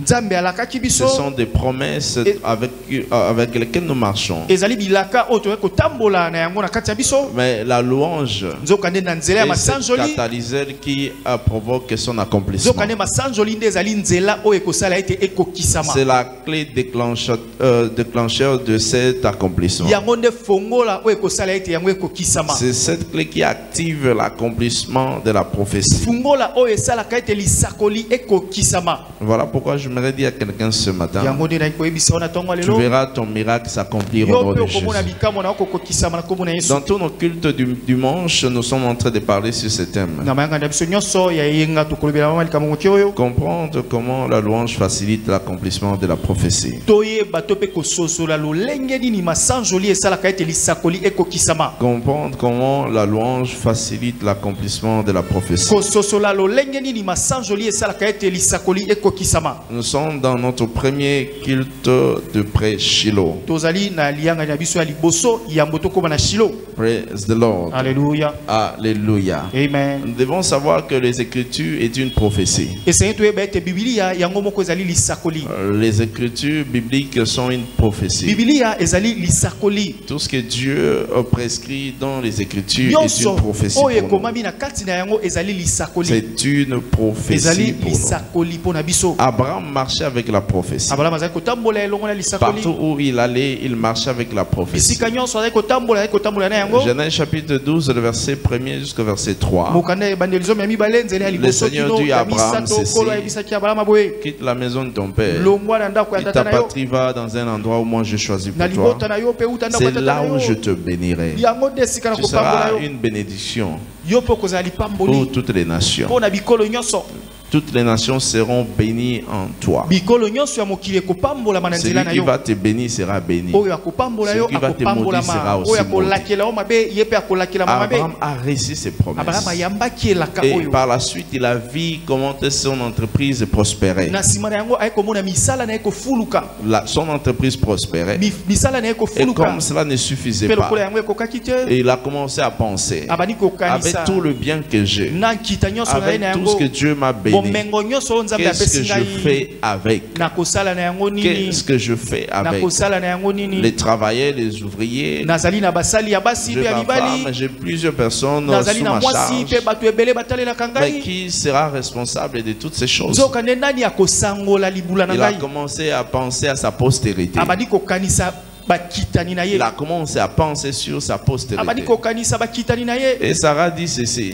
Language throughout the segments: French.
Ce sont des promesses avec lesquelles nous marchons. Mais la louange est ce catalyseur qui provoque son accomplissement. C'est la clé déclencheur de cet accomplissement. C'est cette clé qui active l'accomplissement de la prophétie. Voilà pourquoi je voudrais dire à quelqu'un ce matin: tu verras ton miracle s'accomplir au nom de Jésus. Dans tous nos cultes du dimanche, nous sommes en train de parler sur ce thème. Comprendre comment la louange facilite l'accomplissement de la prophétie. Comprendre comment la louange facilite l'accomplissement de la prophétie. Nous sommes dans notre premier culte de pré-Shiloh. Praise the Lord. Alléluia. Alléluia. Amen. Nous devons savoir que les Écritures est une prophétie. Les Écritures bibliques sont une prophétie. Tout ce que Dieu prescrit dans les Écritures est une prophétie pour nous. C'est une prophétie pour nous. Abraham marchait avec la prophétie. Partout où il allait, il marchait avec la prophétie. Genèse chapitre 12, le verset 1er jusqu'au verset 3. Le Seigneur dit à Abraham ceci: quitte la maison de ton père, quitte ta patrie, va dans un endroit où moi je choisis pour toi. C'est là où je te bénirai. Tu seras une bénédiction pour toutes les nations. Toutes les nations seront bénies en toi. Celui qui va te bénir sera béni. Celui qui va te maudire sera aussi maudit. Abraham a reçu ses promesses. Et par la suite, il a vu comment son entreprise prospérait. Son entreprise prospérait. Et comme cela ne suffisait pas, il a commencé à penser: avec tout le bien que j'ai, avec tout ce que Dieu m'a béni, qu'est-ce que je fais avec? Qu'est-ce que je fais avec les travailleurs, les ouvriers? J'ai plusieurs personnes sous ma charge. Mais qui sera responsable de toutes ces choses? Il a commencé à penser à sa postérité. Il a commencé à penser sur sa postérité. Et Sarah dit ceci: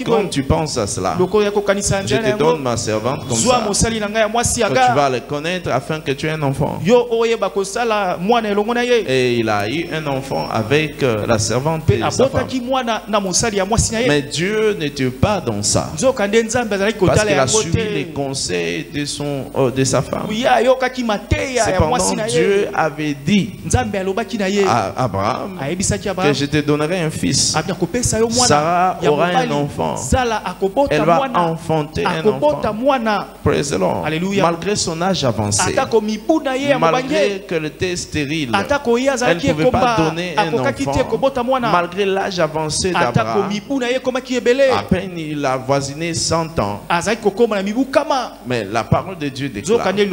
quand tu penses à cela, je te donne ma servante comme ça, que tu vas le connaître afin que tu aies un enfant. Et il a eu un enfant avec la servante et sa femme. Mais Dieu n'était pas dans ça, parce qu'il a suivi les conseils de sa femme. Cependant, Dieu avait dit à Abraham que je te donnerai un fils. Sarah aura un enfant. Elle va enfanter un enfant. Praise the Lord. Malgré son âge avancé, malgré qu'elle était stérile, elle ne pouvait pas donner un enfant. Malgré l'âge avancé d'Abraham, à peine il a voisiné 100 ans, mais la parole de Dieu déclare: il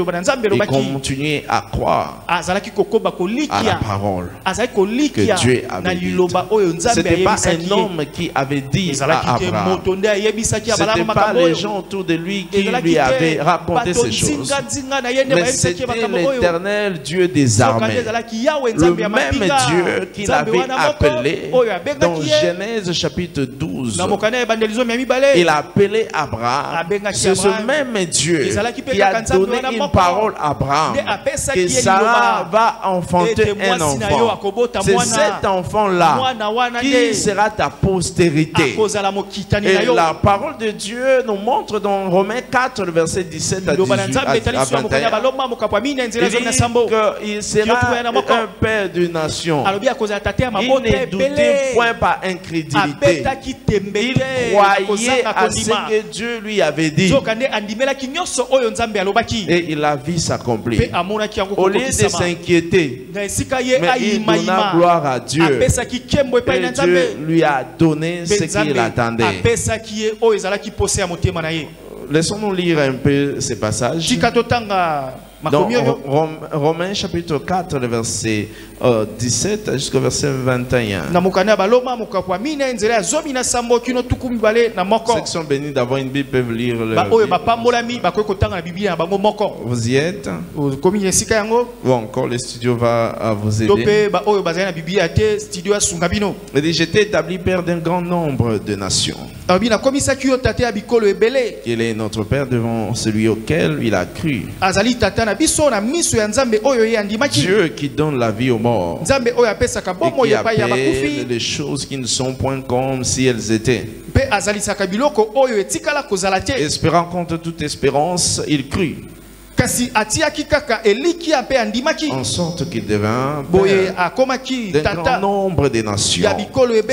continuait à croire à la parole que Dieu avait dit. Ce n'était pas un homme qui avait dit à Abraham. Ce n'était pas les gens autour de lui qui lui avaient raconté ces choses. Mais c'était l'Éternel Dieu des armées. Le même Dieu qui l'avait appelé dans Genèse chapitre 12. Il a appelé Abraham. C'est ce même Dieu qui a donné une parole à Abraham que Sarah va enfanter un enfant. C'est cet enfant-là qui sera ta postérité. Et la parole de Dieu nous montre dans Romains 4, le verset 17 à 18 à 21. Il dit qu'il sera un père d'une nation. Il ne doutait point par incrédulité. Il croyait à ce que Dieu lui avait dit. Et il a vu s'accomplir. Au lieu de s'inquiéter, mais il donna gloire à Dieu. Et Dieu lui a donné ce qu'il attendait. laissons-nous lire un peu ces passages. Dans Romains chapitre 4, le verset 17 jusqu'au verset 21. Section bénie d'avoir une Bible peuvent lire le Vous y êtes? Ou encore le studio va vous aider. Il dit, j'étais établi père d'un grand nombre de nations. Qu'il est notre père devant celui auquel il a cru. Dieu qui donne la vie aux morts et qui appelle les choses qui ne sont point comme si elles étaient. Espérant contre toute espérance, il crut. En sorte qu'il devint père d'un grand nombre de nations,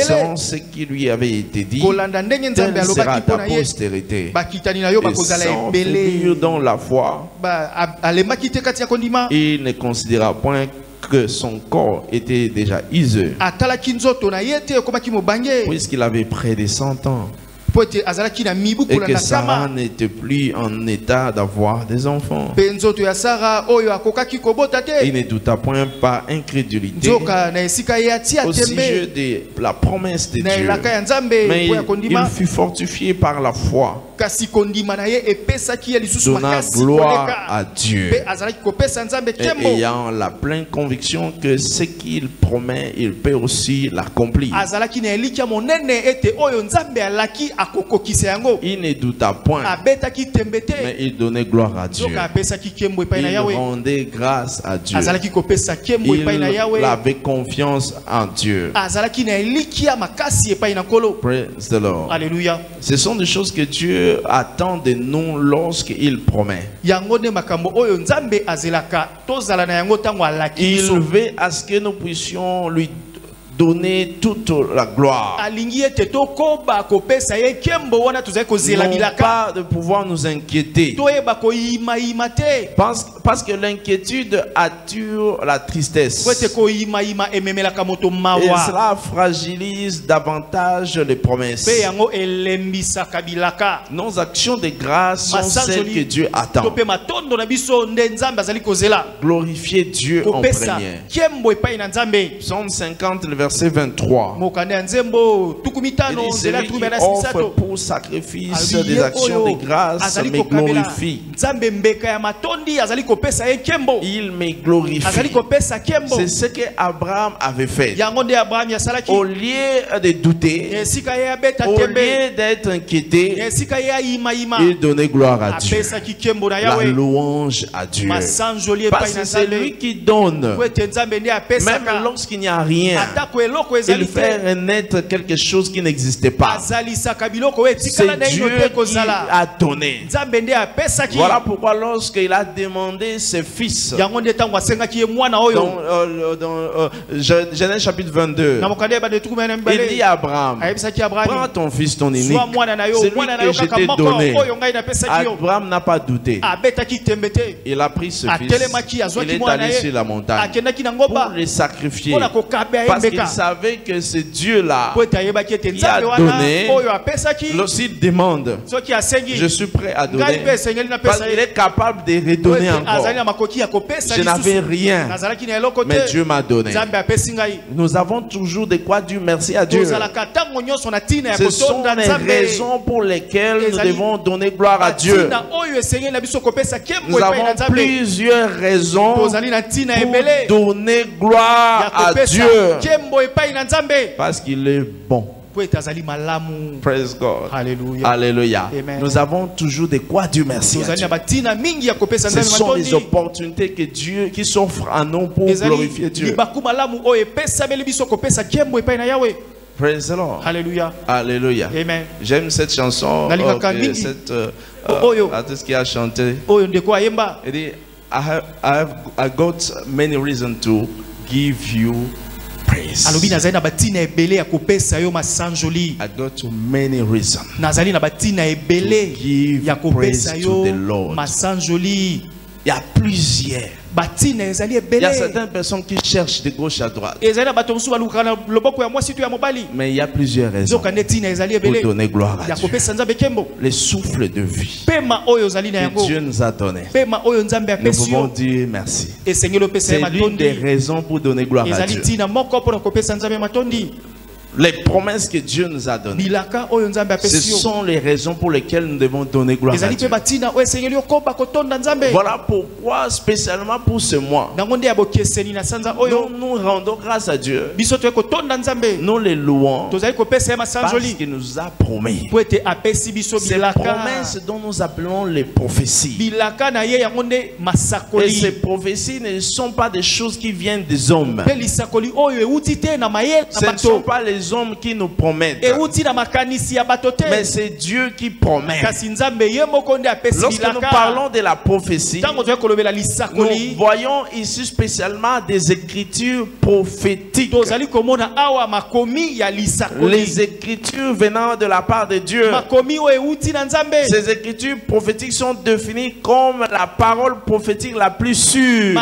selon ce qui lui avait été dit, telle sera ta postérité. Et sans figure dans la foi, il ne considéra point que son corps était déjà usé, puisqu'il avait près de 100 ans. Et que Sarah n'était plus en état d'avoir des enfants. Il ne douta point par incrédulité au sujet de la promesse de Dieu, mais il fut fortifié par la foi, donnant gloire à Dieu et ayant la pleine conviction que ce qu'il promet, il peut aussi l'accomplir. Il ne douta point, mais il donnait gloire à Dieu. Il rendait grâce à Dieu. Il avait confiance en Dieu. Praise the Lord. Alléluia. Ce sont des choses que Dieu attend de nous lorsqu'il promet. Il veut à ce que nous puissions lui donner toute la gloire. Non pas de pouvoir nous inquiéter. Parce que l'inquiétude attire la tristesse. Et cela fragilise davantage les promesses. Nos actions de grâce sont celles que Dieu attend. Glorifier Dieu en premier. Psaume 50, le verset 23. Il dit, celui qui offre pour sacrifice des actions de grâce me glorifie. Il me glorifie. C'est ce que Abraham avait fait. Au lieu de douter, au lieu d'être inquiété, il donnait gloire à Dieu, la louange à Dieu. Parce que c'est lui qui donne. Même lorsqu'il n'y a rien, il fait naître quelque chose qui n'existait pas. C'est Dieu qui a donné. Voilà pourquoi lorsqu'il a demandé ses fils, dans Genèse chapitre 22, il dit à Abraham, prends ton fils, ton unique, celui que je t'ai donné. Abraham n'a pas douté. Il a pris ce fils, il est allé sur la montagne pour le sacrifier, parce qu'il savait que c'est Dieu-là qui a donné. Lorsqu'il demande, je suis prêt à donner, parce qu'il est capable de redonner encore. Je n'avais rien, mais Dieu m'a donné. Nous avons toujours de quoi dire merci à Dieu. Ce sont les raisons pour lesquelles nous devons donner gloire à Dieu. Nous avons plusieurs raisons pour donner gloire à Dieu, parce qu'il est bon. Praise God. Alléluia. Alléluia. Amen. Nous avons toujours de quoi dire merci à Dieu. Ce sont les opportunités que Dieu qui s'offrent à nous pour glorifier Dieu. Praise the Lord. Alléluia. Alléluia. Amen. J'aime cette chanson. Cet artiste qui a chanté. Il dit, I got many reasons to give you praise. I got many reasons to give praise to the Lord. Il y a plusieurs. Il y a certaines personnes qui cherchent de gauche à droite. Mais il y a plusieurs raisons pour donner gloire à Dieu. Les souffles de vie que Dieu nous a donné. Nous pouvons dire merci. C'est l'une des raisons pour donner gloire à Dieu. Les promesses que Dieu nous a données, ce sont les raisons pour lesquelles nous devons donner gloire à Dieu. Voilà pourquoi, spécialement pour ce mois, nous rendons grâce à Dieu. Nous les louons parce qu'il nous a promis. Ces promesses dont nous appelons les prophéties. Et ces prophéties ne sont pas des choses qui viennent des hommes. Ce ne sont pas les hommes qui nous promettent, mais c'est Dieu qui promet. Lorsque nous parlons de la prophétie, nous voyons ici spécialement des écritures prophétiques. Les écritures venant de la part de Dieu. Ces écritures prophétiques sont définies comme la parole prophétique la plus sûre.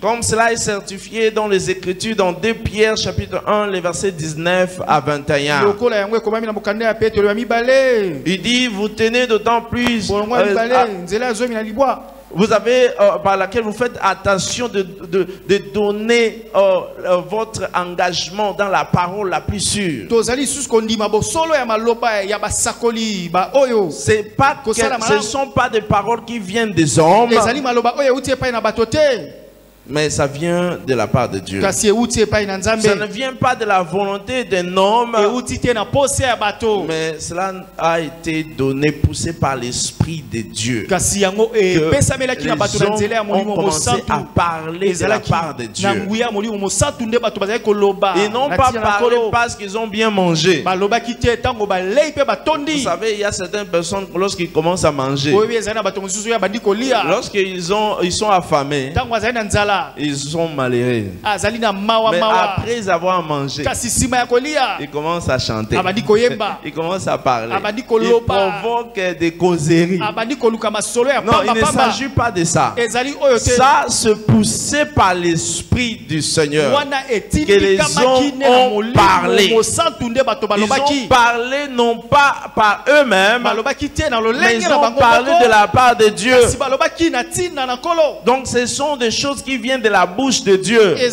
Comme cela est certifié dans les écritures dans 2 Pierre chapitre 1 les versets 19 à 21. Il dit vous tenez d'autant plus vous avez par laquelle vous faites attention de donner votre engagement dans la parole la plus sûre. Ce ne sont pas des paroles qui viennent des hommes, mais ça vient de la part de Dieu. Ça ne vient pas de la volonté d'un homme, mais cela a été donné, poussé par l'Esprit de Dieu. Que les hommes ont commencé à parler de la part de Dieu. Ils n'ont pas parlé parce qu'ils ont bien mangé. Vous savez, il y a certaines personnes, lorsqu'ils commencent à manger, lorsqu'ils sont affamés, ils sont malheureux. Mais après avoir mangé, ils commencent à chanter. Ils commencent à parler. Ils provoquent des causeries. Non, il ne s'agit pas de ça. Ça se poussait par l'Esprit du Seigneur. Que les hommes ont parlé. Ils ont parlé non pas par eux-mêmes, mais ils ont parlé de la part de Dieu. Donc ce sont des choses qui viennent de la bouche de Dieu. Les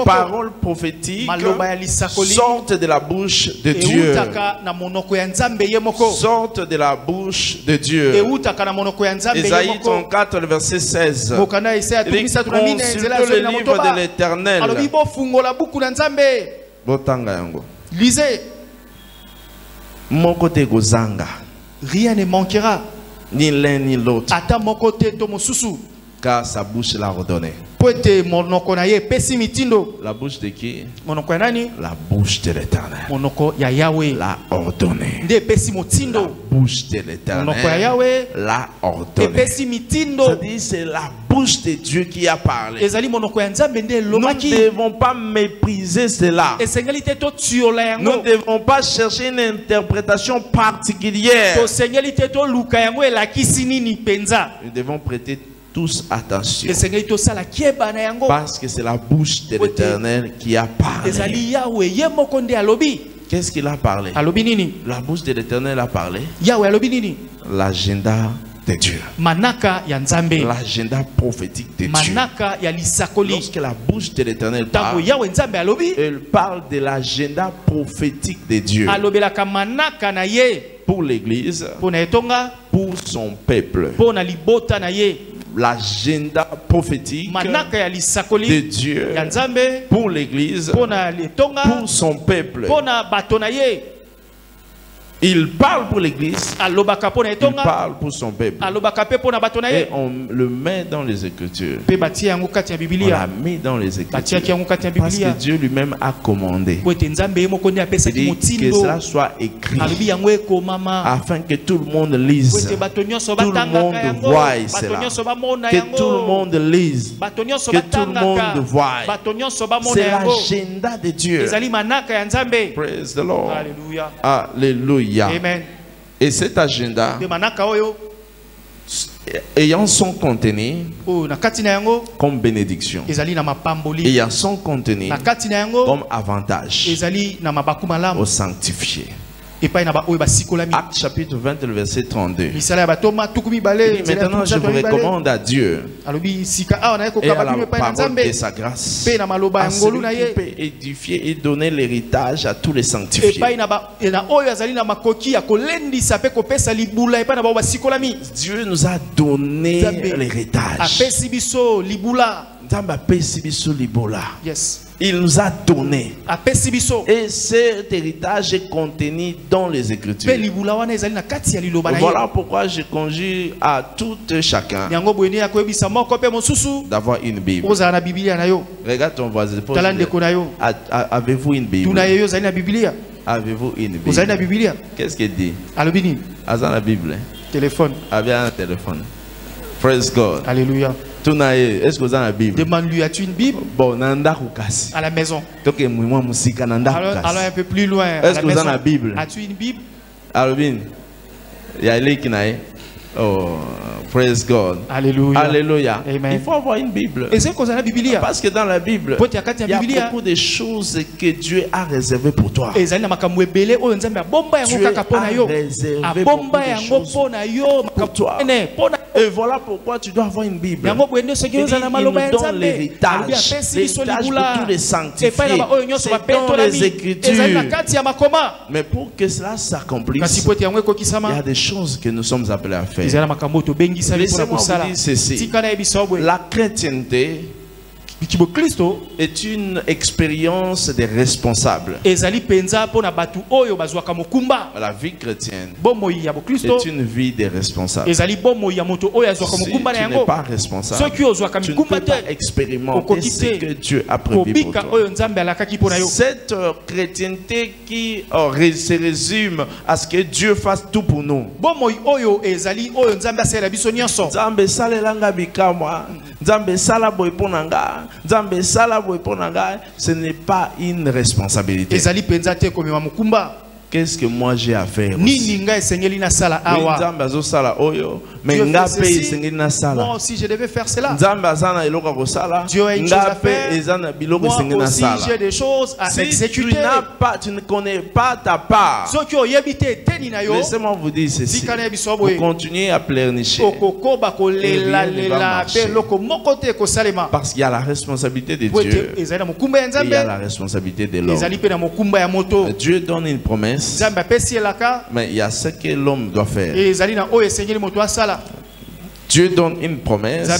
paroles prophétiques sortent de la bouche de Dieu. Sortent de la bouche de Dieu. Ésaïe 34, le verset 16. Consultez le livre de l'Éternel. Lisez. Rien ne manquera. Ni l'un ni l'autre. Car sa bouche l'a ordonné. La bouche de qui? La bouche de l'Éternel l'a ordonné. La bouche de l'Éternel l'a ordonné. C'est-à-dire c'est la bouche de Dieu qui a parlé. Nous ne devons pas mépriser cela. Nous ne devons pas chercher une interprétation particulière. Nous devons prêter tous attention, parce que c'est la bouche de l'Éternel qui a parlé. Qu'est-ce qu'il a parlé? La bouche de l'Éternel a parlé. L'agenda de Dieu, l'agenda prophétique de Dieu. Lorsque la bouche de l'Éternel parle, elle parle de l'agenda prophétique de Dieu pour l'Église, pour son peuple. L'agenda prophétique de Dieu pour l'Église, pour son peuple. Il parle pour l'Église, il parle pour son peuple. Et on le met dans les Écritures. On la met dans les Écritures. Parce que Dieu lui-même a commandé. Il dit que cela soit écrit afin que tout le monde lise. Tout le monde voie cela. Que tout le monde lise. Que tout le monde voie. C'est l'agenda de Dieu. Praise the Lord. Alléluia. Amen. Et cet agenda, ayant son contenu comme bénédiction, ayant son contenu comme avantage au sanctifié. Acte chapitre 20, le verset 32. Maintenant, je vous recommande à Dieu et à la parole de sa grâce, à celui qui peut édifier et donner l'héritage à tous les sanctifiés. Dieu nous a donné l'héritage. Yes. Il nous a donné. Et cet héritage est contenu dans les Écritures. Voilà pourquoi je conjure à tout chacun d'avoir une Bible. Regarde ton voisin. Avez-vous une Bible? Avez-vous une Bible? Qu'est-ce qu'il dit? La Bible. Téléphone. Avez un téléphone. Praise God. Alléluia. Est-ce que vous avez la Bible? Demande-lui, as-tu une Bible? Bon, à la maison. Alors un peu plus loin. Est-ce que vous avez la Bible? As-tu une Bible? Alvin, il y a les qui n'aient. Oh, praise God. Alléluia. Alléluia. Amen. Il faut avoir une Bible. Et c'est la Bible. Parce que dans la Bible, il y a beaucoup de choses que Dieu a réservées pour toi. Dieu a réservé beaucoup de choses pour toi. Et voilà pourquoi tu dois avoir une Bible. Il nous donne l'héritage pour tous les sanctifiés. C'est dans les Écritures. Mais pour que cela s'accomplisse, il y a des choses que nous sommes appelés à faire. Laissez-moi vous dire ceci. La chrétienté est une expérience des responsables. La vie chrétienne est une vie des responsables. Si tu n'es pas responsable, tu ne peux pas expérimenter ce que Dieu a prévu pour toi. Cette chrétienté qui se résume à ce que Dieu fasse tout pour nous. Ce n'est pas une responsabilité. Qu'est-ce que moi j'ai à faire aussi? Moi aussi je devais faire cela. Dieu a une chose à faire. Moi aussi j'ai des choses à exécuter. Tu ne connais pas ta part. Laissez-moi vous dire ceci. Vous continuez à pleurnicher. Parce qu'il y a la responsabilité de Dieu et il y a la responsabilité de l'homme. Dieu donne une promesse. Mais il y a ce que l'homme doit faire. Dieu donne une promesse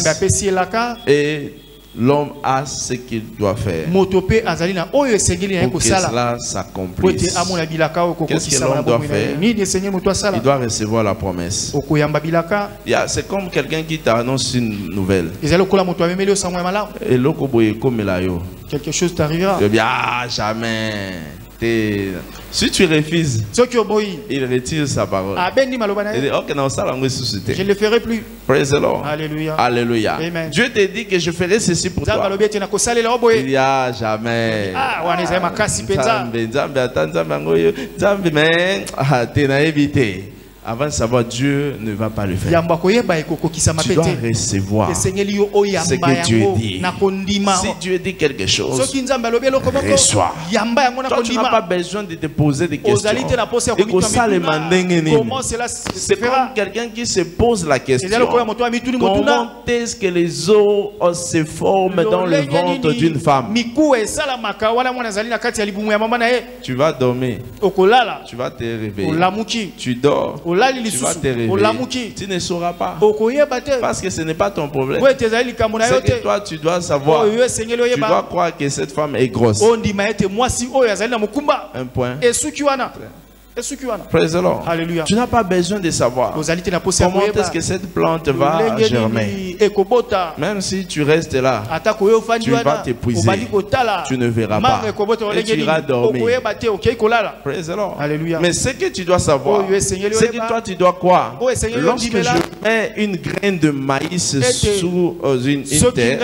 et l'homme a ce qu'il doit faire pour que cela s'accomplisse. Qu'est-ce que l'homme doit faire? Il doit recevoir la promesse. C'est comme quelqu'un qui t'annonce une nouvelle. Et quelque chose t'arrivera. Ah, jamais. Si tu refuses, il retire sa parole. Il dit, ok, non, ça, je ne le ferai plus. Praise the Lord. Alléluia. Alléluia. Amen. Dieu te dit que je ferai ceci pour toi. Il dit, ah, jamais. Avant de savoir, Dieu ne va pas le faire. Tu dois recevoir ce que Dieu dit. Si Dieu dit quelque chose, reçois. Toi, tu n'as pas besoin de te poser des questions. C'est comme quelqu'un qui se pose la question: comment est-ce que les os se forment dans le ventre d'une femme? Tu vas dormir. Tu vas te réveiller. Tu dors. Tu vas te réveiller. Tu ne sauras pas. Parce que ce n'est pas ton problème. C'est que toi tu dois savoir. Tu dois croire que cette femme est grosse. Un point. Praise the Lord. Alléluia. Tu n'as pas besoin de savoir comment est-ce que cette plante va germer. Même si tu restes là, tu vas t'épuiser. Tu ne verras pas. Et tu iras dormir. Praise the Lord. Alléluia. Mais ce que tu dois savoir, c'est que toi tu dois croire. Lorsque je mets une graine de maïs sous une terre,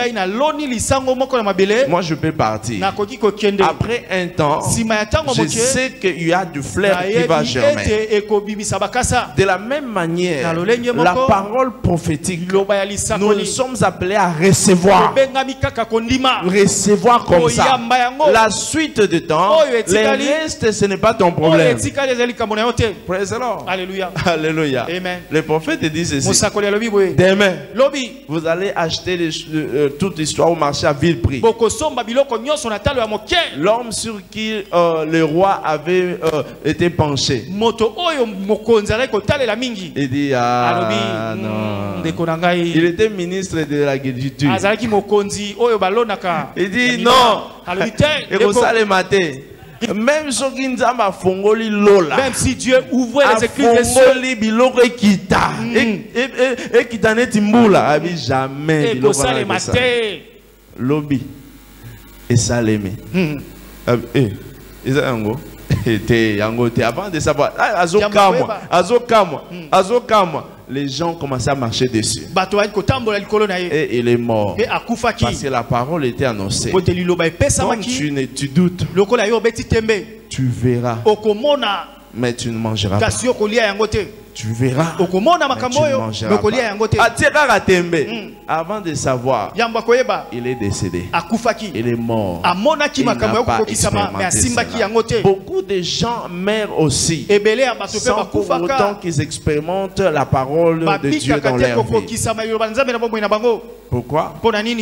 moi je peux partir. Après un temps, je sais qu'il y a du fleur qui va germer. De la même manière, la parole prophétique, nous sommes appelés à recevoir. Recevoir comme ça. La suite du temps, les restes, ce n'est pas ton problème. Praise the Lord. Alléluia. Alléluia. Amen. Le prophète dit ceci. Demain, vous allez acheter toute l'histoire au marché à vil prix. L'homme sur qui le roi avait été penché. Il dit, ah non. Il était ministre de l'agriculture. Il dit non. Même si Dieu ouvrait les écluses des cieux, jamais lobby et salémé. Avant de savoir, les gens commençaient à marcher dessus. Et il est mort. Parce que la parole était annoncée. Quand tu doutes, tu verras. Mais tu ne mangeras pas. Tu verras. Mais tu ne mangeras pas. Avant de savoir, il est décédé. Il est mort. Il n'a pas expérimenté cela. Beaucoup de gens meurent aussi sans pour autant qu'ils expérimentent la parole de Dieu dans leur vie. Pourquoi?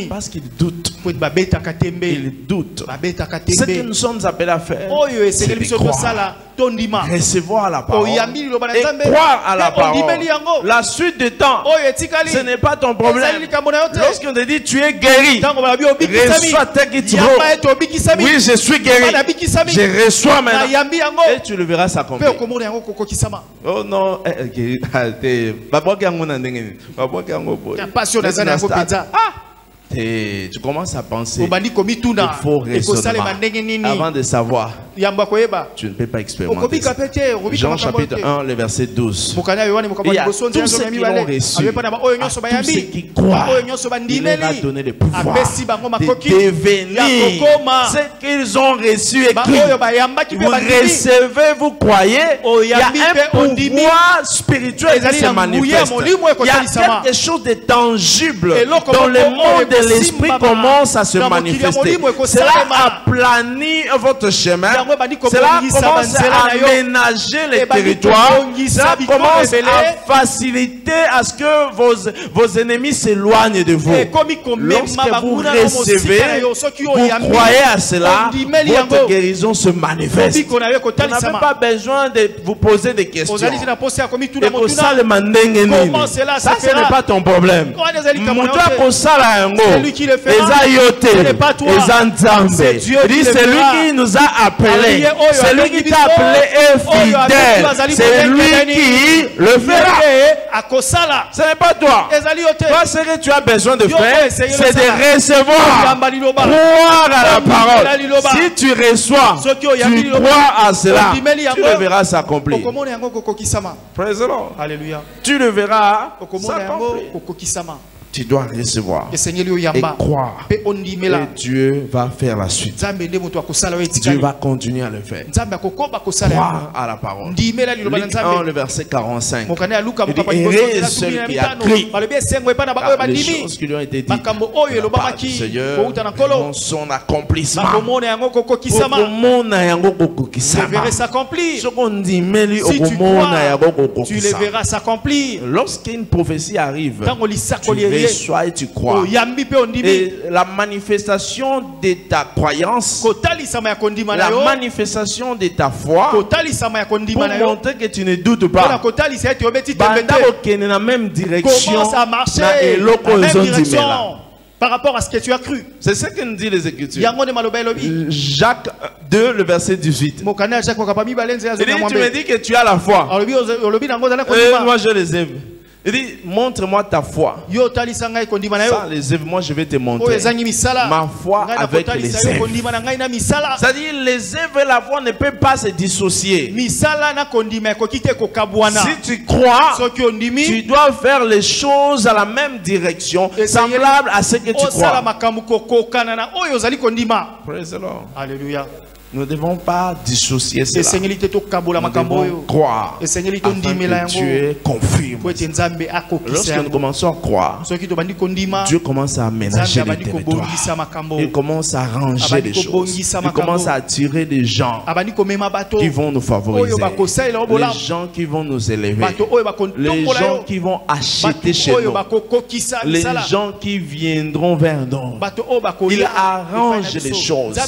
Parce qu'ils doutent. Ils doutent. Ce que nous sommes appelés à faire, c'est de croire. Recevoir la parole et croire à la parole. La suite du temps, ce n'est pas ton problème. Lorsqu'on te dit tu es guéri, reçois tel que tu veux. Oui, je suis guéri. Je reçois maintenant. Et tu le verras s'accomplir. Oh non, tu commences à penser il faut raisonnement avant de savoir. Tu ne peux pas expérimenter ça. Jean chapitre 1, le verset 12. Et à tous ceux qui l'ont reçu, à tous ceux qui croient, il leur a donné le pouvoir de devenir ce qu'ils ont reçu écrit. Vous recevez, vous croyez, il y a un pouvoir spirituel qui se manifeste. Il y a quelque chose de tangible dans le monde de l'esprit commence à se manifester. Cela aplanit votre chemin. Cela commence à aménager les territoires. Cela commence à faciliter à ce que vos ennemis s'éloignent de vous. Lorsque vous recevez, vous croyez à cela, votre guérison se manifeste. Vous n'avez pas besoin de vous poser des questions. Ça, ce n'est pas ton problème. C'est lui qui le fait. Ce n'est pas toi. C'est Dieu qui le fera. C'est lui qui nous a appelés. C'est lui qui t'a appelé est fidèle. C'est lui qui le fera. Ce n'est pas toi. Toi, ce que tu as besoin de faire, c'est de recevoir. Croire à la parole. Si tu reçois, tu crois à cela, tu le verras s'accomplir. Praise the Lord. Alléluia. Tu le verras s'accomplir. Tu dois recevoir et croire. Et Dieu va faire la suite. Dieu va continuer à le faire. Croire à la parole. Luc 1, le verset 45. Il dit, heureux celui qui a cru par les choses qui lui ont été dites par le Seigneur dans son accomplissement. Si tu crois, tu le verras s'accomplir. Lorsqu'une prophétie arrive, tu reçois et tu crois. Et la manifestation de ta croyance, la manifestation de ta foi, pour montrer que tu ne doutes pas, dans la même direction, par rapport à ce que tu as cru. C'est ce que nous dit les Écritures. Jacques 2, le verset 18. Il dit, tu me dis que tu as la foi. Moi je les aime. Il dit, montre-moi ta foi. Sans les œuvres, moi je vais te montrer ma foi avec les œuvres. C'est-à-dire, les œuvres et la foi ne peuvent pas se dissocier. Si tu crois, tu dois faire les choses à la même direction, semblable à ce que tu crois. Praise the Lord. Alléluia. Nous ne devons pas dissocier cela. Nous devons croire afin que Dieu confirme. Lorsque nous commençons à croire, Dieu commence à aménager les territoires. Il commence à arranger les choses. Il commence à attirer des gens qui vont nous favoriser. Les gens qui vont nous élever. Les gens qui vont acheter chez nous. Les gens qui viendront vers nous. Il arrange les choses.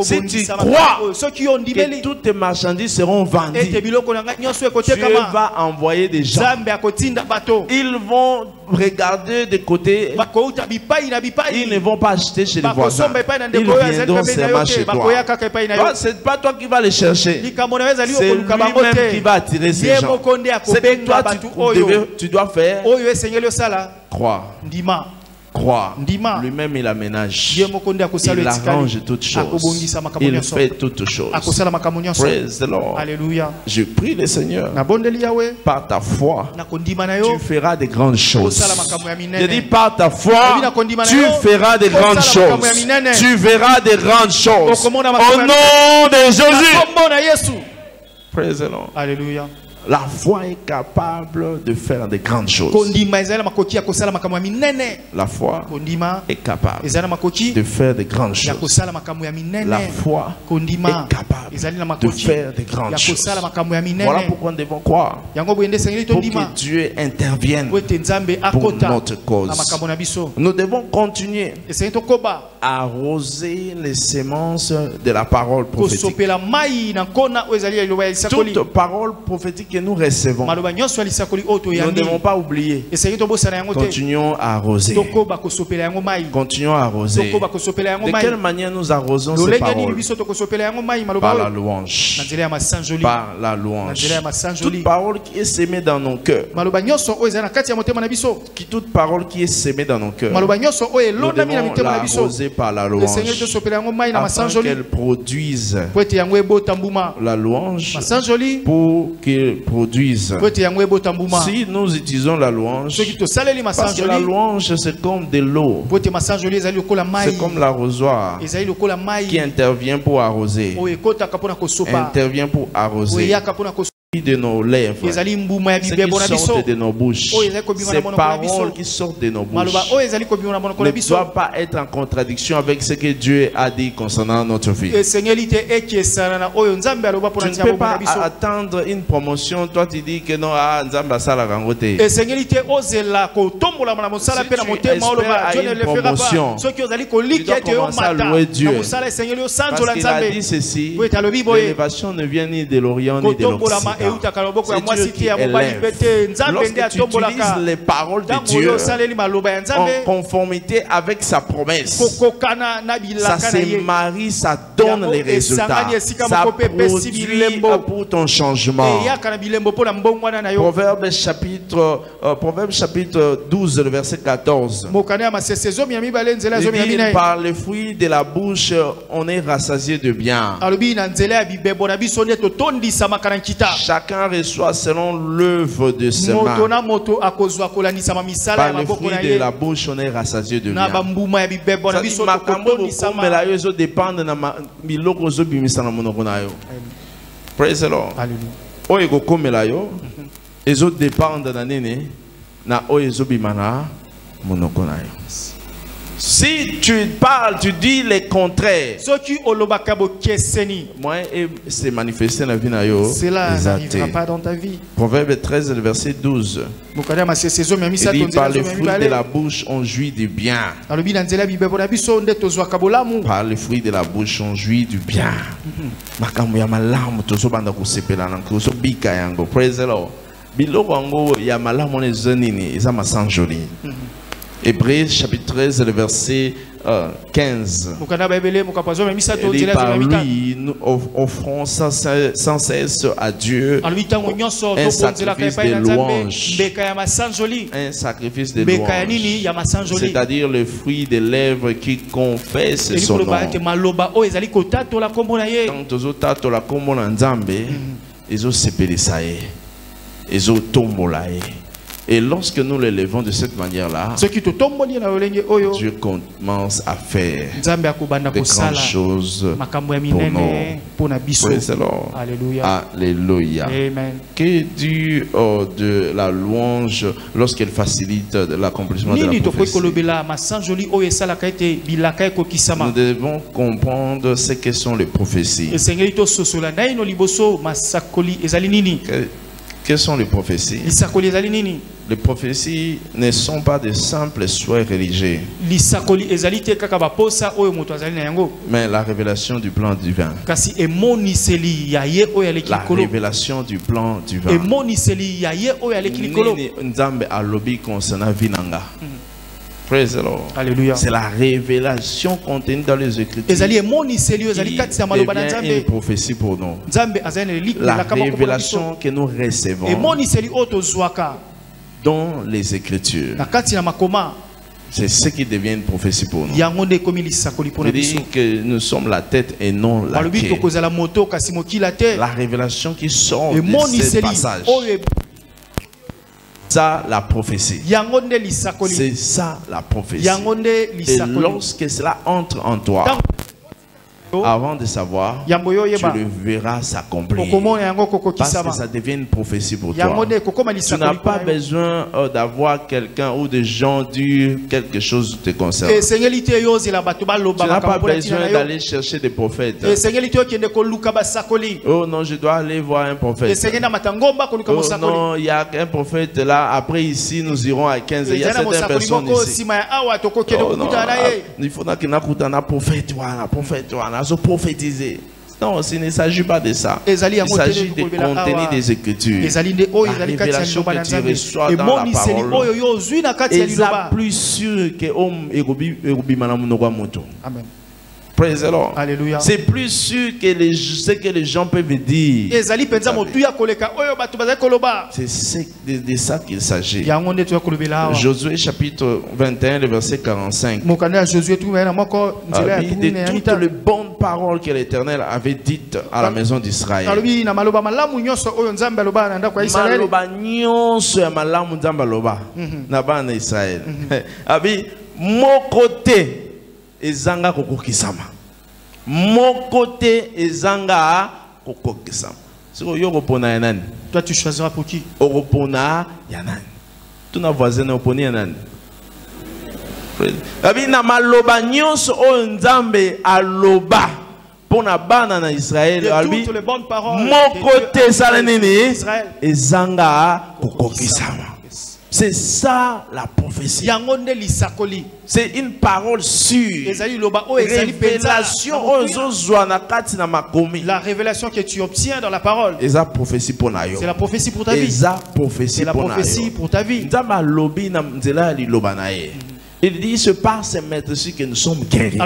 Si tu crois que toutes tes marchandises seront vendues, Dieu va envoyer des gens. Ils vont regarder de côté. Ils ne vont pas acheter chez les voisins. Ils viendront seulement chez toi. Ce n'est pas toi qui vas les chercher. C'est lui-même qui va attirer ces gens. C'est que toi tu dois faire. Croire. Croire. Lui-même il aménage. Il arrange toutes choses. Il fait toutes choses. Praise the Lord. Alléluia. Je prie le Seigneur. Par ta foi, tu feras de grandes choses. Je dis par ta foi, tu feras de grandes choses. Tu verras de grandes choses. Au nom de Jésus. Praise the Lord. Alléluia. La foi est capable de faire de grandes choses. La foi est capable de faire de grandes choses. La foi est capable de faire de grandes choses. Voilà pourquoi nous devons croire. Pour que Dieu intervienne pour notre cause. Nous devons continuer à arroser les semences de la parole prophétique. Toute parole prophétique que nous recevons, nous ne devons pas oublier. Continuons à arroser. Continuons à arroser. De quelle manière nous arrosons ces paroles? Par la louange. Par la louange. Toute parole qui est sémée dans nos cœurs. Toute parole qui est sémée dans nos cœurs, nous devons l'arroser par la louange afin qu'elle produise la louange pour qu'elle produise. Si nous utilisons la louange, parce que la louange c'est comme de l'eau, c'est comme l'arrosoir qui intervient pour arroser, intervient pour arroser de nos lèvres, ce qui sort de nos bouches, ces paroles qui sortent de nos bouches ne doivent pas être en contradiction avec ce que Dieu a dit concernant notre vie. Tu ne peux pas attendre une promotion, toi tu dis que non, Nzamba sala rangote. Si tu espères à une promotion, tu dois commencer à louer Dieu, parce qu'il a dit ceci: l'élévation ne vient ni de l'Orient ni de l'Occident. C'est Dieu qui élève. Lorsque tu utilises les paroles de Dieu en conformité avec sa promesse, ça se marie, ça donne les résultats, ça produit pour ton changement. Proverbe chapitre 12, le verset 14. Il dit: par les fruits de la bouche on est rassasié de bien. Chacun reçoit selon l'œuvre de ses mains. Par les fruits de la bouche on est rassasié de bien. Praise the Lord. Si tu parles, tu dis les contraires. Moi, c'est manifesté dans la vie. Cela n'arrivera pas dans ta vie. Proverbe 13, verset 12. Il dit: par les fruits de la bouche on jouit du bien. Par les fruits de la bouche on jouit du bien. Praise the Lord. Hébreux chapitre 13, le verset 15. Il dit: par lui nous offrons sans cesse à Dieu un sacrifice de louange. Un sacrifice de louange, c'est-à-dire le fruit des lèvres qui confesse son nom. Quand tu la kombo na Nzambe, ezo sepelisa ye, ezo tombola ye, Et lorsque nous l'élevons de cette manière-là, Dieu commence à faire de grandes choses pour nous. Praise the Lord. Alléluia. Amen. Que dit de la louange lorsqu'elle facilite l'accomplissement de la prophétie? Nous devons comprendre ce que sont les prophéties. Quelles sont les prophéties? Les prophéties ne sont pas de simples souhaits religieux, mais la révélation du plan divin. La révélation du plan divin. Praise the Lord. Alléluia. C'est la révélation contenue dans les Écritures qui devient une prophétie pour nous. La révélation que nous recevons dans les Écritures, c'est ce qui devient une prophétie pour nous. Il dit que nous sommes la tête et non la queue. La révélation qui sort de ce passage, ça la prophétie. C'est ça la prophétie. Et lorsque cela entre en toi, avant de savoir, tu le verras s'accomplir. Parce que ça devient une prophétie pour toi. Tu n'as pas besoin d'avoir quelqu'un ou de gens dire quelque chose te concerne. Tu n'as pas besoin d'aller chercher des prophètes. Oh non, je dois aller voir un prophète. Oh non, il y a un prophète là. Après ici, nous irons à 15. Il y a certaines personnes ici. Oh non, il faudra qu'il y ait un prophète. Prophétiser. Non, il ne s'agit pas de ça. Il s'agit de contenir des Écritures. La révélation que tu reçois dans la parole est la plus sûre que l'homme est. Amen. Praise the Lord. Alléluia. C'est plus sûr que ce que les gens peuvent dire. C'est de ça qu'il s'agit. Josué chapitre 21, le verset 45. De toutes les bonnes paroles que l'Éternel avait dites à la maison d'Israël. Mon côté ezanga kokokisama. Mon côté ezanga kokokisama. Siko yo kopona ya nani? Toi tu choisiras pour qui? Opona ya nani? Tuna voisin oponi ya nani? Abi na maloba nyonso o nzambe aloba pona bana na Israël abi mon côté sala nini ezanga kokokisama. C'est ça la prophétie. C'est une parole sûre. La révélation que tu obtiens dans la parole. C'est la prophétie pour ta vie. C'est la prophétie pour ta vie. Il dit, c'est par ces maîtres-ci que nous sommes guéris.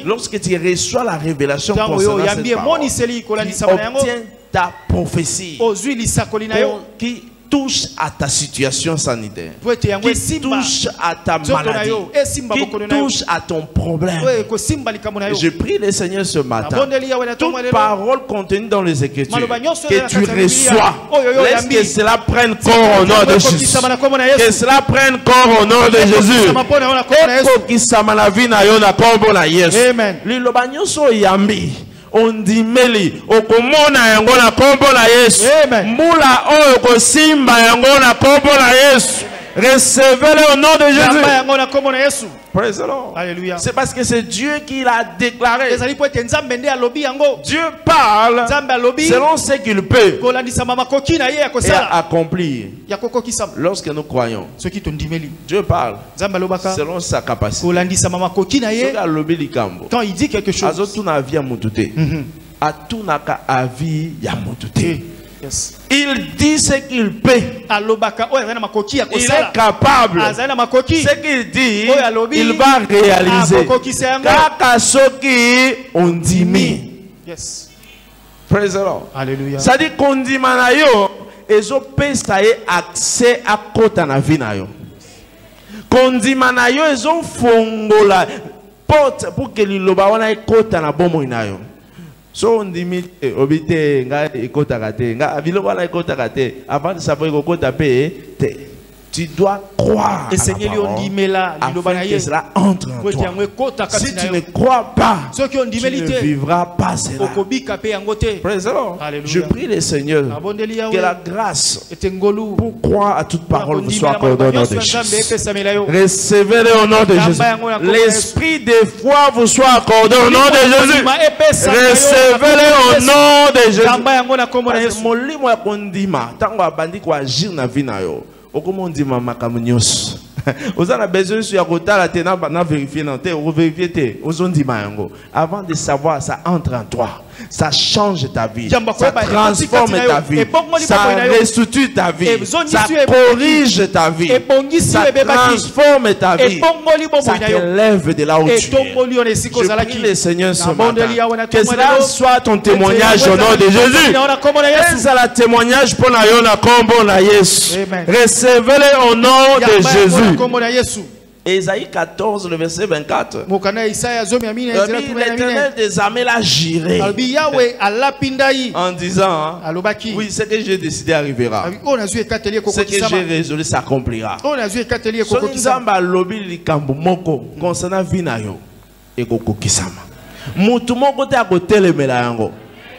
Lorsque tu reçois la révélation concernant cette parole, tu obtiens ta prophétie qui touche à ta situation sanitaire, qui touche à ta maladie, qui touche à ton problème. Je prie le Seigneur ce matin, toute parole contenue dans les Écritures que tu reçois, laisse que cela prenne corps au nom de Jésus. Que cela prenne corps au nom de Jésus. Amen. Ondimeli okomona yango na kombo la Yesu. Mbula oyo kosimba yango na kombo la Yesu. Recevez-le au nom de Jésus. Praise the Lord. Alléluia. C'est parce que c'est Dieu qui l'a déclaré. Dieu parle selon ce qu'il peut et accomplir. Lorsque nous croyons, Dieu parle selon sa capacité. Quand il dit quelque chose, yes. Il dit ce qu'il peut. Il est capable. Ce qu'il dit, il va réaliser. Yes. Praise the Lord. Alléluia. Ça dit qu'on dit manayo ezo pesa ye accès à kota na vie na yo. Qu'on dit manayo ezo fongola porte pour que liloba wana kota na bomo na yo. So on dit obité nga ekotaka te nga biloko wana ekotaka te avant de savoir ekota pe te. Tu dois croire à la parole afin que cela entre en toi. Si tu ne crois pas, tu ne vivras pas cela. Praise the Lord. Je prie le Seigneur que la grâce pour croire à toute parole vous soit accordée au nom de Jésus. Recevez-le au nom de Jésus. L'esprit de foi vous soit accordé au nom de Jésus. Recevez-le au nom de Jésus. Molimo ya kondima tango abandi ko agir na vie na yo. Okomondi mama kamunyos. Vous avez besoin de kotala te na vérifier non te vérifier te ozondi mayango avant de savoir ça entre en toi. Ça change ta vie, ça transforme ta vie, ça restructure ta vie, ça corrige ta vie, ça transforme ta vie, ça t'élève de là où tu es. Je prie le Seigneur ce matin, que cela soit ton témoignage au nom de Jésus. Que ça la témoignage pour la yona kombo na Yesu. Recevez-le au nom de Jésus. Ésaïe 14, le verset 24. L'Éternel des armées l'a géré en disant, oui, ce que j'ai décidé arrivera. Ce que j'ai résolu s'accomplira. Concernant Vinayo et Kokokisama. Moutumoko te a côté le mélango.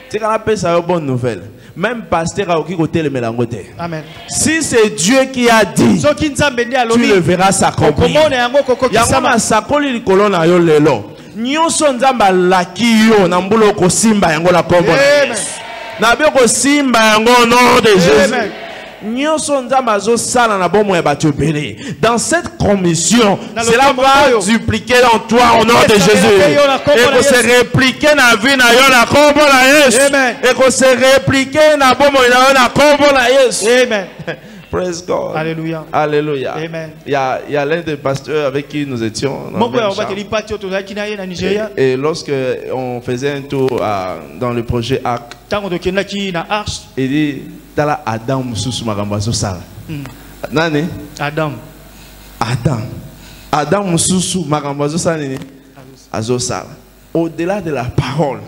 C'est qu'on appelle ça une bonne nouvelle. Même pasteur a aussi côté le mélangote. Amen. Si c'est Dieu qui a dit, tu le verras s'accomplir. Yama sakoli likolo na yo lelo. Nyonso nzamba laki yo na mbulo ko simba yango la kombo. Na be ko simba yango nom de Jésus. Dans cette commission, cela va dupliquer en toi au nom de Jésus. Et que se répliquer dans la vie na kombo na Yesu. Et que se répliquer na bomo na kombo na Yesu. Amen. Praise God. Alléluia. Alléluia. Amen. Il y a l'un des pasteurs avec qui nous étions et lorsque on faisait un tour dans le projet Arc, il dit Tala Adam mususu makambo azosala. Nani? Adam mususu makambo azosala nini? Azosala. Au-delà de la parole,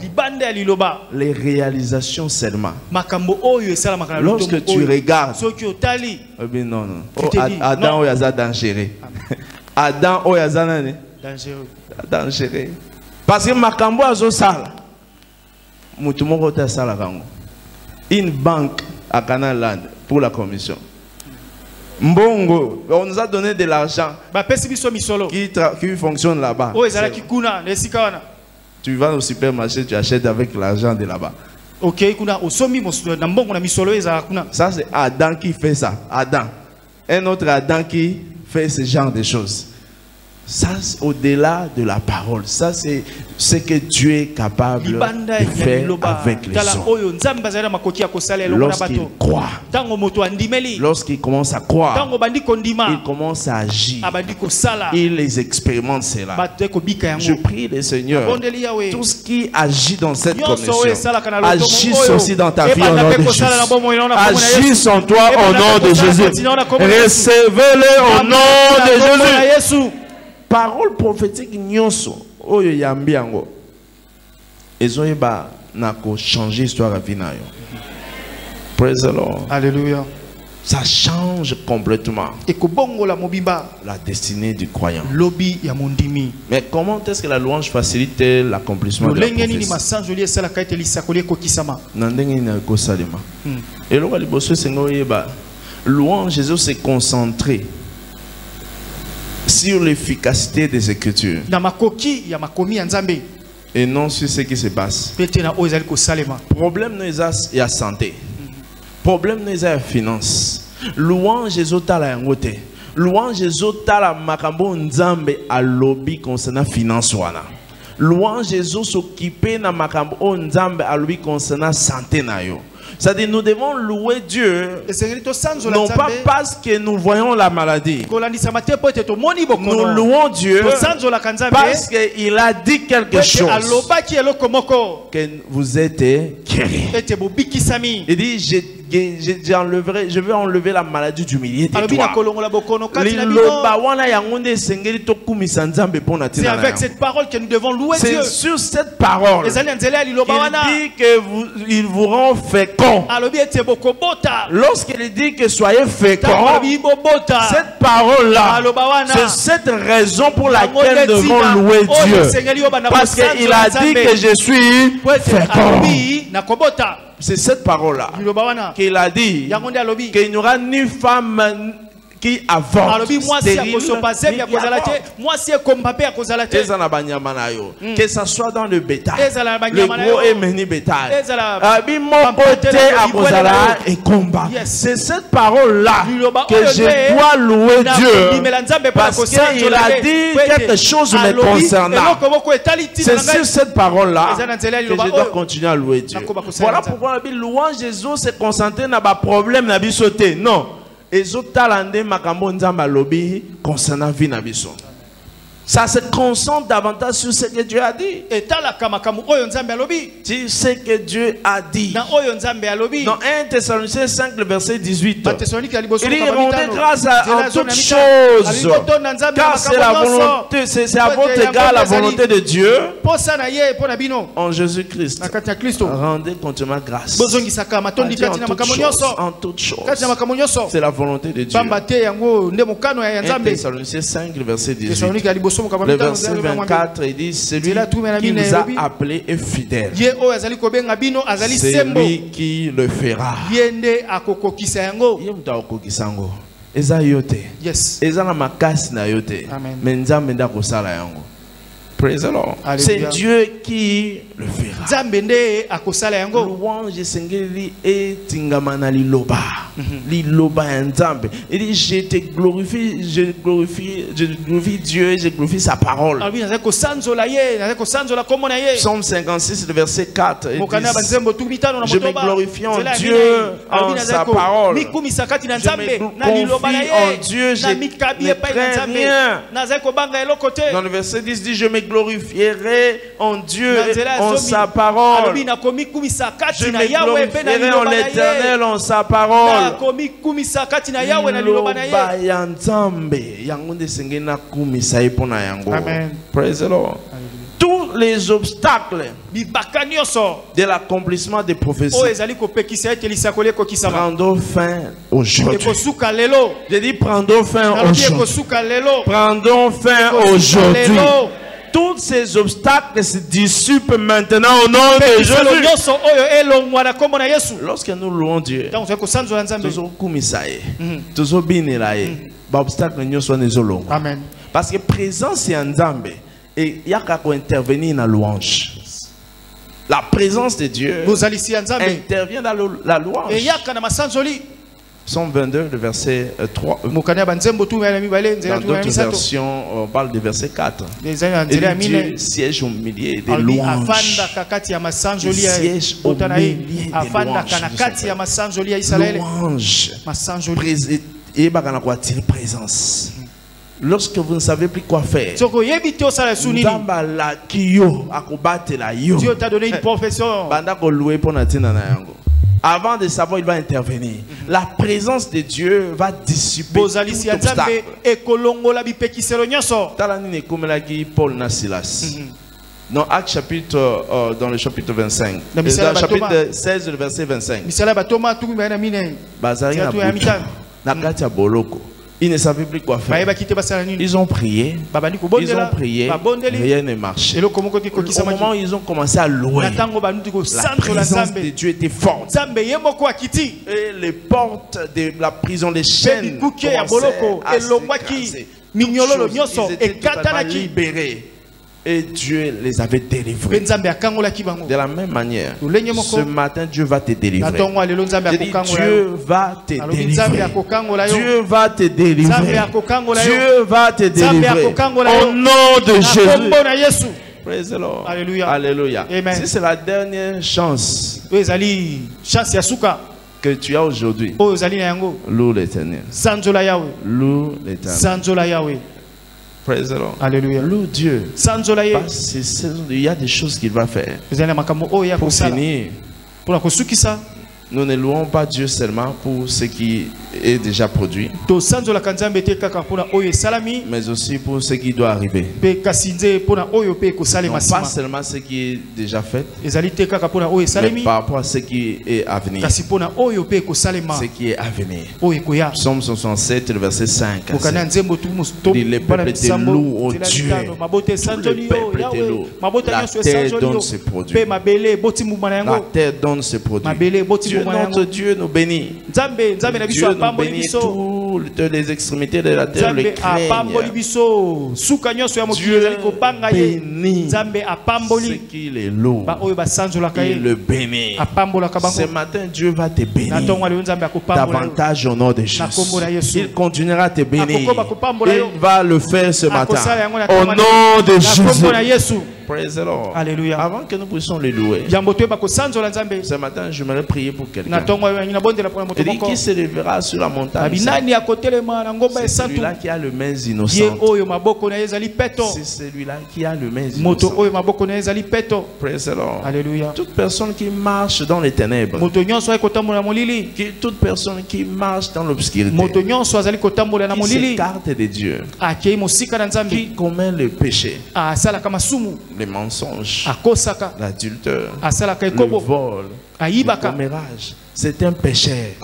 les réalisations seulement. Lorsque tu regardes, non. Adam oyaza dangereux. Adam oyaza nani? Dangereux. Parce que makambo azosala. Mutu moko ta sala kango. Une banque à Canal Land pour la commission. Mbongo, on nous a donné de l'argent qui fonctionne là-bas. Tu vas au supermarché, tu achètes avec l'argent de là-bas. Ça c'est Adam qui fait ça. Adam. Un autre Adam qui fait ce genre de choses. Ça c'est au-delà de la parole. Ça c'est ce que Dieu est capable de faire avec les hommes. Lorsqu'il croit, lorsqu'il commence à croire, il commence à agir. Il les expérimente cela. Je prie le Seigneur, tout ce qui agit dans cette commission, agisse aussi dans ta vie au nom de Jésus. Agisse en toi au nom de Jésus. Recevez-le au nom de Jésus. Parole prophétique nyonso oyo yambi yango ezoyeba nako changer histoire à vie na yo. Praise the Lord. Alléluia. Ça change complètement la destinée du croyant. Mais comment est-ce que la louange facilite l'accomplissement de la prophétie? Louange Jésus s'est concentré sur l'efficacité des Écritures et non sur ce qui se passe. Problème nous est la santé. Problème nous est la finance. Louange Jésus tala yangote. Louange Jésus tala makambo nzambe a lobby concernant finance wana. Louange Jésus s'occuper na makambo nzambe a lobby concernant santé na yo. C'est-à-dire nous devons louer Dieu non pas parce que nous voyons la maladie. Nous louons Dieu parce qu'il a dit quelque chose. Que vous êtes guéris. Il dit, j'ai je vais enlever la maladie du milieu de toi. C'est avec cette parole que nous devons louer Dieu. C'est sur cette parole qu'il dit qu'il vous rend fécond. Lorsqu'il dit que soyez fécond, cette parole-là, c'est cette raison pour laquelle nous devons louer Dieu. Parce qu'il a dit que je suis fécond. C'est cette parole-là qu'il a dit qu'il n'y aura ni femme qui avance que ça soit dans le bétail, le gros et mini bétail, et combat. C'est cette parole là que je dois louer Dieu, parce qu'il a dit quelque chose me concernant. C'est sur cette parole là que je dois continuer à louer Dieu. Voilà pourquoi la louange Jésus se concentrer dans les problèmes na bisoté. Non, ezotalande makambo nzamba lobi concernant vie na biso. Ça se concentre davantage sur ce que Dieu a dit. Tu sais que Dieu a dit. Dans 1 Thessaloniciens 5, le verset 18. Il dit rendez grâce en toutes choses, car c'est la volonté, c'est à votre égard la volonté de Dieu en Jésus-Christ. Rendez continuellement grâce en toutes choses. C'est la volonté de Dieu. 1 Thessaloniciens 5, le verset 18. Le verset 24, il dit celui qui nous a appelés est fidèle. C'est lui qui le fera. Praise the Lord. C'est Dieu qui le fera. Louange sengeli et tingamana liloba. Liloba nzambe. Il dit je te glorifie, je glorifie Dieu, je glorifie sa parole. Psaume 56, le verset 4. Je me glorifie en Dieu, en sa parole. Je me confie en Dieu, je ne crains rien. Dans le verset 10 dit je me glorifierai en Dieu, en sa parole. Je me glorifierai en l'Éternel, en sa parole. Amen. Praise the Lord. Tous les obstacles de l'accomplissement des prophéties prendront fin aujourd'hui. Je dis prendront fin aujourd'hui. Prendront fin aujourd'hui. Tous ces obstacles se dissipent maintenant au nom de Jésus. Lorsque nous louons Dieu, parce que présence est en Zambé et il y a qu'à intervenir dans la louange. La présence de Dieu intervient dans la louange. Psaume 22, le verset 3. Dans d'autres versions, on parle du verset 4. Et Dieu siège au milieu des louanges. Il siège au milieu des louanges. Louange. Présence. Lorsque vous ne savez plus quoi faire, Dieu t'a donné une profession. Avant de savoir, il va intervenir. La présence de Dieu va dissiper tout obstacle. Paul Nasilas. Dans Actes chapitre, dans le chapitre 25. Dans le chapitre 16, le verset 25. Ils ne savaient plus quoi faire. Ils ont prié. Rien ne marchait. Au moment où ils ont commencé à louer, la présence de Dieu était forte. Et les portes de la prison, les chaînes commençaient à s'écraser. Ils étaient totalement libérés. Et Dieu les avait délivrés. De la même manière, ce matin, Dieu va te délivrer. Dieu va te délivrer. Dieu va te délivrer. Dieu va te délivrer. Au nom de Jésus. Praise the Lord. Alléluia. Alléluia. Si c'est la dernière chance que tu as aujourd'hui, loue l'Éternel. Loue l'Éternel. Praise the Lord. Alléluia. Loue Dieu. Parce qu'il y a des choses qu'il va faire. Pour finir, Nous ne louons pas Dieu seulement pour ce qui est déjà produit, mais aussi pour ce qui doit arriver. Non pas seulement ce qui est déjà fait, mais par rapport à ce qui est à venir. Ce qui est à venir. Psaume 67, le verset 5. Dit, les peuples te louent, ô Dieu. Tous les peuples te louent. La terre donne ses produits. La terre donne ses produits. Dieu, notre Dieu, nous bénit. Dieu nous bénit toutes les extrémités de la terre, le craignent. Dieu bénit ceux qui les louent. Il le bénit. Ce matin, Dieu va te bénir davantage au nom de Jésus. Il continuera à te bénir. Il va le faire ce matin au nom de Jésus. Praise the Lord. Alléluia. Avant que nous puissions le louer, ce matin, j'aimerais prier pour quelqu'un. Il dit qui se lèvera sur la montagne. C'est celui-là qui a le mains innocentes. C'est celui-là qui a le mains innocentes. Praise the Lord. Alléluia. Toute personne qui marche dans les ténèbres, toute personne qui marche dans l'obscurité, qui s'écarte de Dieu, qui commet le péché, les mensonges, l'adultère, le vol, le commérage, c'est un péché.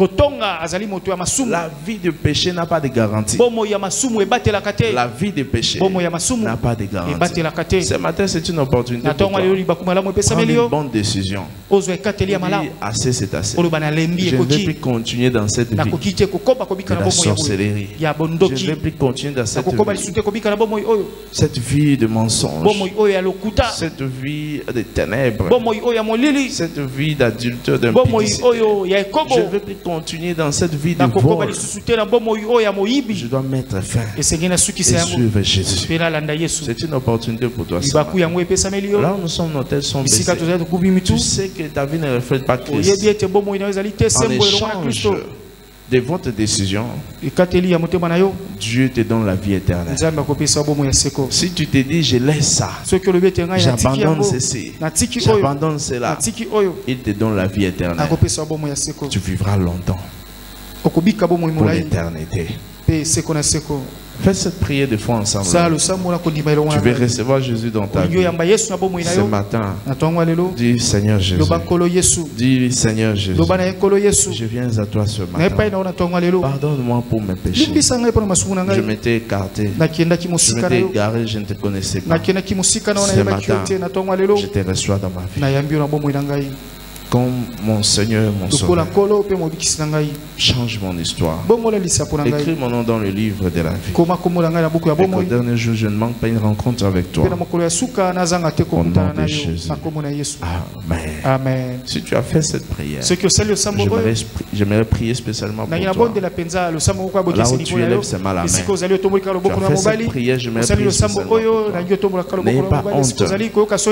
La vie de péché n'a pas de garantie. La vie de péché n'a pas de garantie. Ce matin, c'est une opportunité pour toi. Prends une bonne décision. Assez, c'est assez. Je ne vais plus continuer dans cette vie de la sorcellerie. Je ne vais plus continuer dans cette vie de mensonge, cette vie de ténèbres, cette vie d'adultère, d'impudicité. Je ne vais plus continuer dans cette vie de vol. Je dois mettre fin et suivre Jésus. C'est une opportunité pour toi. Là où nous sommes, nos têtes sont baissées. Tu sais que ta vie ne reflète pas Christ. En échange de votre décision, Dieu te donne la vie éternelle. Si tu te dis je laisse ça, j'abandonne ceci, j'abandonne cela, il te donne la vie éternelle. Tu vivras longtemps pour l'éternité. Fais cette prière de foi ensemble. Tu veux recevoir Jésus dans ta vie. Ce matin, dis Seigneur Jésus. Dis Seigneur Jésus. Je viens à toi ce matin. Pardonne-moi pour mes péchés. Je m'étais écarté. Je m'étais égaré, je ne te connaissais pas. Ce matin, je te reçois dans ma vie comme mon Seigneur, mon Sauveur. Change mon histoire. Écris mon nom dans le livre de la vie. Et qu'au dernier jour, je ne manque pas une rencontre avec toi. Au nom de Jésus. Amen. Amen. Si tu as fait cette prière, j'aimerais prier spécialement pour toi. Là où tu élèves ces mains à la main. Tu as fait cette prière, j'aimerais prier spécialement pour toi. N'ayez pas honte.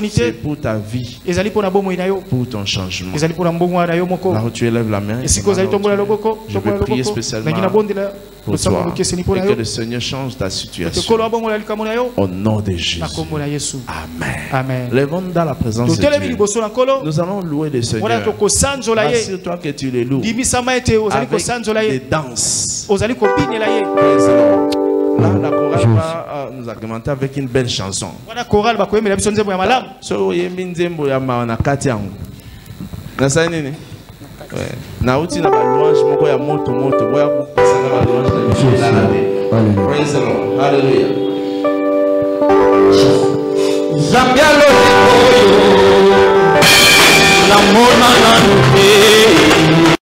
C'est pour ta vie, pour ton changement. Là où tu élèves la main, je vais prier spécialement pour toi et que le Seigneur change ta situation. Au nom de Jésus. Amen. Lèvons-nous dans la présence de Dieu. Nous allons louer le Seigneur. Assure-toi que tu les loues avec des danses. Là, la chorale va nous agrémenter avec une belle chanson. Nasa nini? Nauti na balouange moko ya moto moto boya kupesa na balouange na praise the Lord. Hallelujah. Zambia lo la mona na nuke